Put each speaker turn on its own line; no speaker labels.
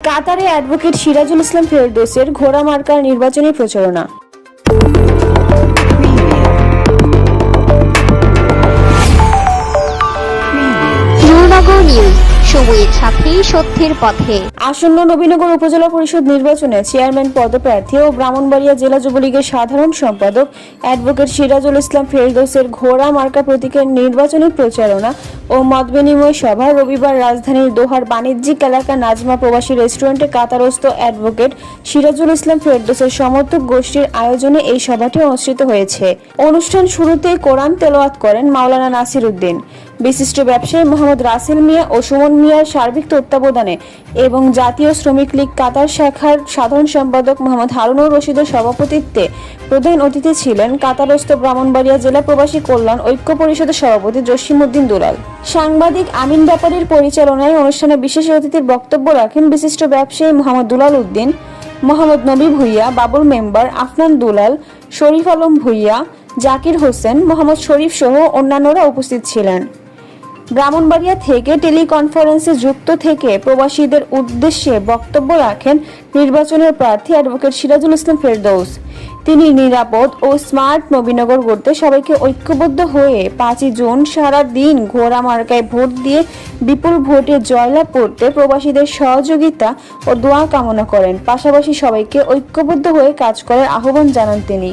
কাতারে অ্যাডভোকেট সিরাজুল ইসলাম ফেরদৌসের ঘোড়া মার্কার নির্বাচনী প্রচারণা।
নূরনগর নিউজ, সময়ের সাথে সত্যের পথে।
আসন্ন নবীনগর উপজেলা পরিষদ নির্বাচনে চেয়ারম্যান পদপ্রার্থী ও ব্রাহ্মণবাড়িয়া জেলা যুবলীগের সাধারণ সম্পাদক অ্যাডভোকেট সিরাজুল ইসলাম ফেরদৌসের ঘোড়া মার্কা প্রতীকের নির্বাচনী প্রচারণা ও মতবিনিময় সভা রবিবার রাজধানীর দোহার বাণিজ্যিক এলাকা নাজমা প্রবাসী রেস্টুরেন্টে কাতারস্থ অ্যাডভোকেট সিরাজুল ইসলাম ফেরদৌসের সমর্থক গোষ্ঠীর আয়োজনে এই সভাটি অনুষ্ঠিত হয়েছে। অনুষ্ঠান শুরুতেই কোরআন তেলাওয়াত করেন মাওলানা নাসির উদ্দিন। বিশিষ্ট ব্যবসায়ী মোহাম্মদ রাসেল মিয়া ও সুমন মিয়ার সার্বিক তত্ত্বাবধানে এবং জাতীয় শ্রমিক লীগ কাতার শাখার সাধারণ সম্পাদক মোহাম্মদ হারুনুর রশিদের সভাপতিত্বে প্রধান অতিথি ছিলেন কাতারস্থ ব্রাহ্মণবাড়িয়া জেলা প্রবাসী কল্যাণ ঐক্য পরিষদের সভাপতি জসিমউদ্দিন দুলাল। সাংবাদিক আমিন ব্যাপারীর পরিচালনায় অনুষ্ঠানে বিশেষ অতিথির বক্তব্য রাখেন বিশিষ্ট ব্যবসায়ী মোহাম্মদ দুলাল উদ্দিন, মোহাম্মদ নবী ভুইয়া, বাবুল মেম্বার, আফনান দুলাল, শরীফ আলম ভুইয়া, জাকির হোসেন, মোহাম্মদ শরীফ সহ অন্যান্যরা উপস্থিত ছিলেন। ব্রাহ্মণবাড়িয়া থেকে টেলিকনফারেন্সে যুক্ত থেকে প্রবাসীদের উদ্দেশ্যে বক্তব্য রাখেন নির্বাচনের প্রার্থী অ্যাডভোকেট সিরাজুল ইসলাম ফেরদৌস। তিনি নিরাপদ ও স্মার্ট নবীনগর গড়তে সবাইকে ঐক্যবদ্ধ হয়ে 5ই জুন সারা দিন ঘোড়া মার্কায় ভোট দিয়ে বিপুল ভোটে জয়লাভ করতে প্রবাসীদের সহযোগিতা ও দোয়া কামনা করেন। পাশাপাশি সবাইকে ঐক্যবদ্ধ হয়ে কাজ করার আহ্বান জানান তিনি।